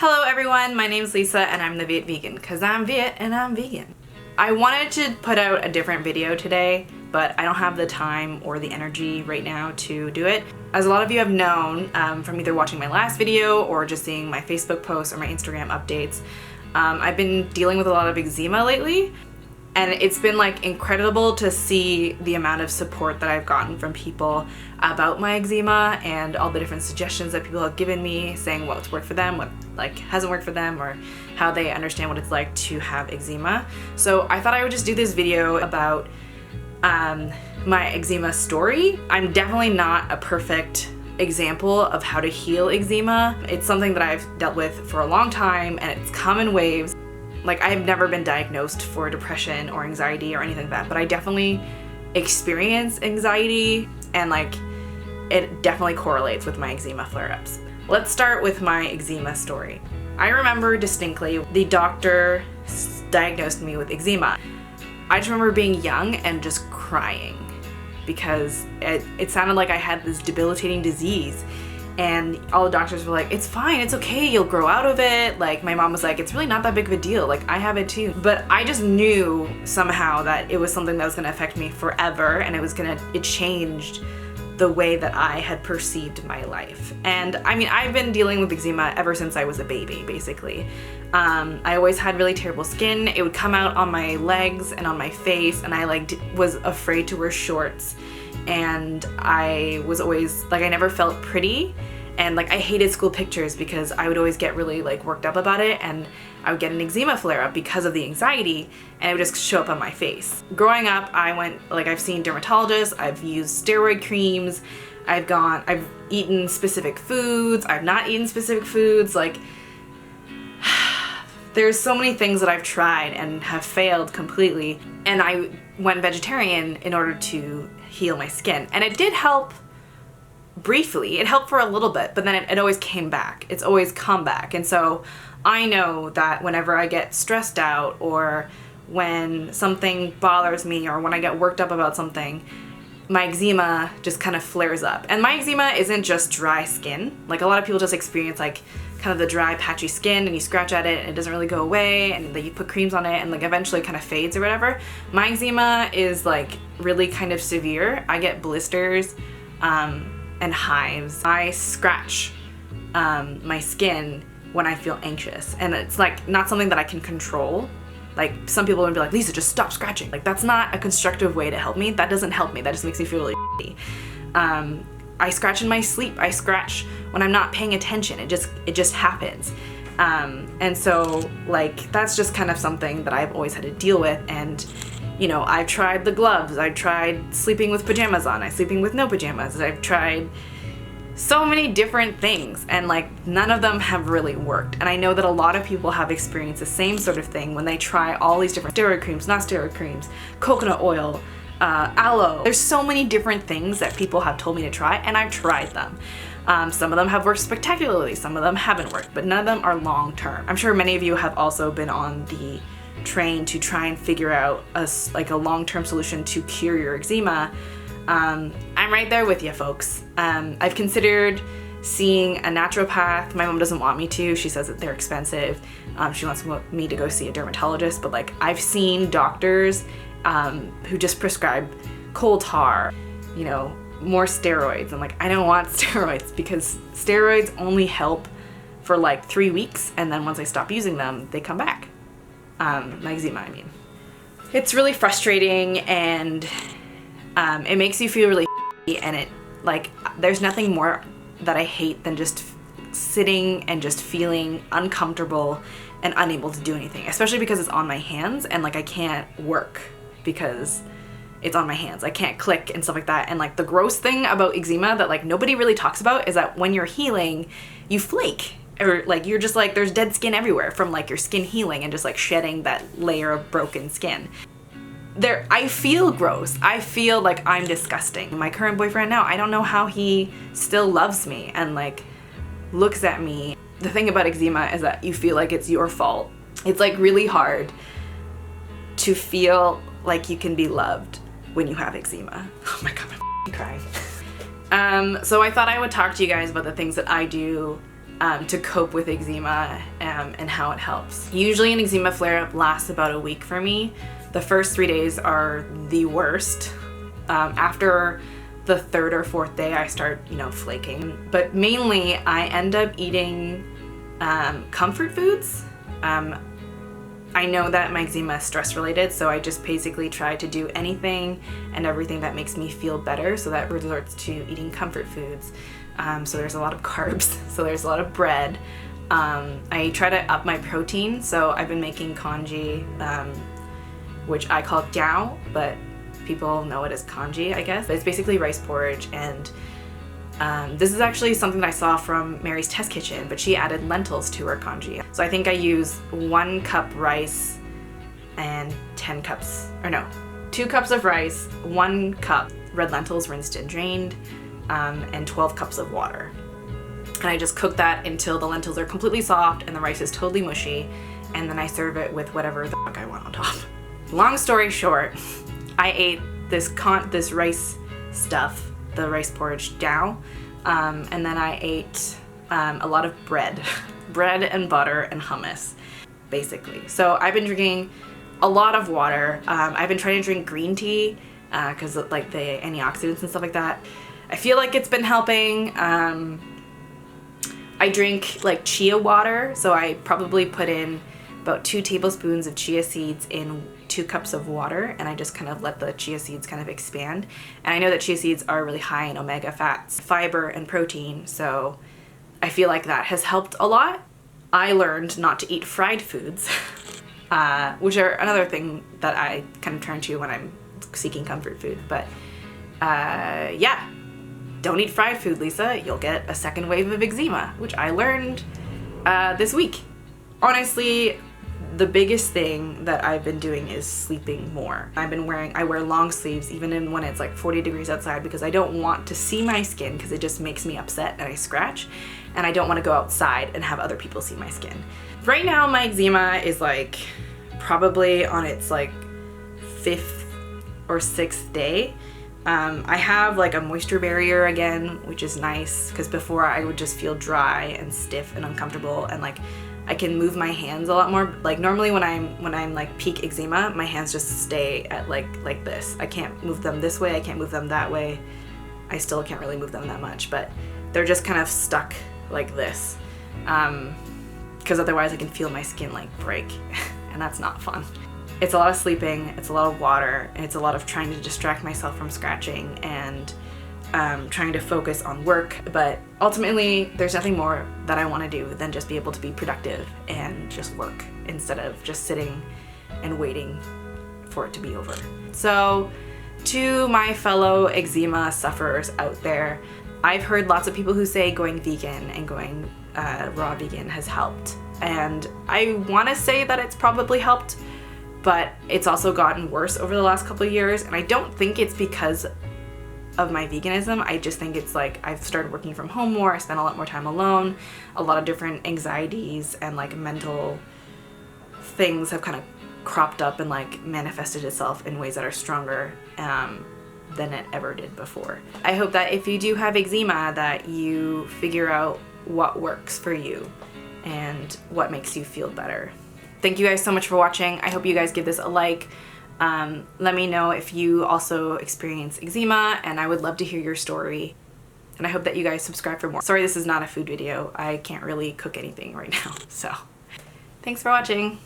Hello everyone, my name's Lisa and I'm the Viet vegan, because I'm Viet and I'm vegan. I wanted to put out a different video today, but I don't have the time or the energy right now to do it. As a lot of you have known from either watching my last video or just seeing my Facebook posts or my Instagram updates, I've been dealing with a lot of eczema lately. And it's been like incredible to see the amount of support that I've gotten from people about my eczema and all the different suggestions that people have given me, saying what's worked for them, what like hasn't worked for them, or how they understand what it's like to have eczema. So I thought I would just do this video about my eczema story. I'm definitely not a perfect example of how to heal eczema. It's something that I've dealt with for a long time and it's come in waves. Like, I've never been diagnosed for depression or anxiety or anything like that, but I definitely experience anxiety and like it definitely correlates with my eczema flare-ups. Let's start with my eczema story. I remember distinctly the doctor diagnosed me with eczema. I just remember being young and just crying because it sounded like I had this debilitating disease. And all the doctors were like, it's fine, it's okay, you'll grow out of it. Like, my mom was like, it's really not that big of a deal, like, I have it too. But I just knew somehow that it was something that was gonna affect me forever, and it changed the way that I had perceived my life. And I mean, I've been dealing with eczema ever since I was a baby, basically. I always had really terrible skin. It would come out on my legs and on my face, and I was afraid to wear shorts. And I was always like, I never felt pretty, and like I hated school pictures because I would always get really like worked up about it, and I would get an eczema flare up because of the anxiety, and it would just show up on my face. Growing up, I've seen dermatologists, I've used steroid creams, I've eaten specific foods, I've not eaten specific foods, like there's so many things that I've tried and have failed completely, and I went vegetarian in order to heal my skin. And it did help briefly. It helped for a little bit, but then it always came back. It's always come back. And so I know that whenever I get stressed out, or when something bothers me, or when I get worked up about something, my eczema just kind of flares up. And my eczema isn't just dry skin. Like, a lot of people just experience like kind of the dry patchy skin, and you scratch at it and it doesn't really go away, and then you put creams on it and like eventually it kind of fades or whatever. My eczema is like really kind of severe. I get blisters and hives. I scratch my skin when I feel anxious, and it's like not something that I can control. Like, some people would be like, Lisa, just stop scratching. Like, that's not a constructive way to help me. That doesn't help me. That just makes me feel really shitty. I scratch in my sleep. I scratch when I'm not paying attention. It just happens. And so like, that's just kind of something that I've always had to deal with. And you know, I've tried the gloves. I've tried sleeping with pajamas on. I'm sleeping with no pajamas. I've tried so many different things, and like none of them have really worked. And I know that a lot of people have experienced the same sort of thing when they try all these different steroid creams, not steroid creams, coconut oil, aloe. There's so many different things that people have told me to try, and I've tried them. Some of them have worked spectacularly, some of them haven't worked, but none of them are long-term. I'm sure many of you have also been on the train to try and figure out a long-term solution to cure your eczema. I'm right there with you, folks. I've considered seeing a naturopath. My mom doesn't want me to. She says that they're expensive. She wants me to go see a dermatologist, but like, I've seen doctors who just prescribe coal tar, you know, more steroids. I'm like, I don't want steroids, because steroids only help for like 3 weeks, and then once I stop using them, they come back. My eczema, I mean. It's really frustrating, and it makes you feel really and it, like, there's nothing more that I hate than just sitting and just feeling uncomfortable and unable to do anything, especially because it's on my hands, and like, I can't work because it's on my hands. I can't click and stuff like that. And like, the gross thing about eczema that like nobody really talks about is that when you're healing, you flake, or like, you're just like, there's dead skin everywhere from like your skin healing and just like shedding that layer of broken skin. I feel gross. I feel like I'm disgusting. My current boyfriend now, I don't know how he still loves me and like looks at me. The thing about eczema is that you feel like it's your fault. It's like really hard to feel like you can be loved when you have eczema. Oh my god, I'm crying. So I thought I would talk to you guys about the things that I do to cope with eczema and how it helps. Usually an eczema flare-up lasts about a week for me. The first 3 days are the worst. After the third or fourth day, I start, flaking. But mainly, I end up eating comfort foods. I know that my eczema is stress related, so I just basically try to do anything and everything that makes me feel better, so that resorts to eating comfort foods. So there's a lot of carbs, so there's a lot of bread. I try to up my protein, so I've been making congee, which I call jiao, but people know it as congee, I guess. But it's basically rice porridge, and this is actually something that I saw from Mary's Test Kitchen, but she added lentils to her congee. So I think I use 1 cup rice and 2 cups of rice, 1 cup red lentils rinsed and drained, and 12 cups of water. And I just cook that until the lentils are completely soft and the rice is totally mushy, and then I serve it with whatever the fuck I want on top. Long story short, I ate this rice stuff, the rice porridge jiao, and then I ate a lot of bread and butter and hummus, basically. So I've been drinking a lot of water. I've been trying to drink green tea because like the antioxidants and stuff like that. I feel like it's been helping. I drink like chia water, so I probably put in about 2 tablespoons of chia seeds in 2 cups of water, and I just kind of let the chia seeds kind of expand. And I know that chia seeds are really high in omega fats, fiber, and protein, so I feel like that has helped a lot. I learned not to eat fried foods, which are another thing that I kind of turn to when I'm seeking comfort food. But yeah, don't eat fried food, Lisa. You'll get a second wave of eczema, which I learned this week. Honestly, the biggest thing that I've been doing is sleeping more. I wear long sleeves even when it's like 40 degrees outside, because I don't want to see my skin, because it just makes me upset and I scratch, and I don't want to go outside and have other people see my skin. Right now my eczema is like probably on its like 5th or 6th day. I have like a moisture barrier again, which is nice, because before I would just feel dry and stiff and uncomfortable, and like I can move my hands a lot more. Like normally when I'm like peak eczema, my hands just stay at like this. I can't move them this way, I can't move them that way. I still can't really move them that much, but they're just kind of stuck like this. Because otherwise I can feel my skin like break, and that's not fun. It's a lot of sleeping, it's a lot of water, and it's a lot of trying to distract myself from scratching and trying to focus on work. But ultimately, there's nothing more that I want to do than just be able to be productive and just work instead of just sitting and waiting for it to be over. So to my fellow eczema sufferers out there, I've heard lots of people who say going vegan and going raw vegan has helped. And I want to say that it's probably helped, but it's also gotten worse over the last couple of years. And I don't think it's because of my veganism. I just think it's like I've started working from home more. I spend a lot more time alone. A lot of different anxieties and like mental things have kind of cropped up and like manifested itself in ways that are stronger than it ever did before. I hope that if you do have eczema, that you figure out what works for you and what makes you feel better. Thank you guys so much for watching. I hope you guys give this a like. Let me know if you also experience eczema, and I would love to hear your story. And I hope that you guys subscribe for more. Sorry, this is not a food video. I can't really cook anything right now, so thanks for watching.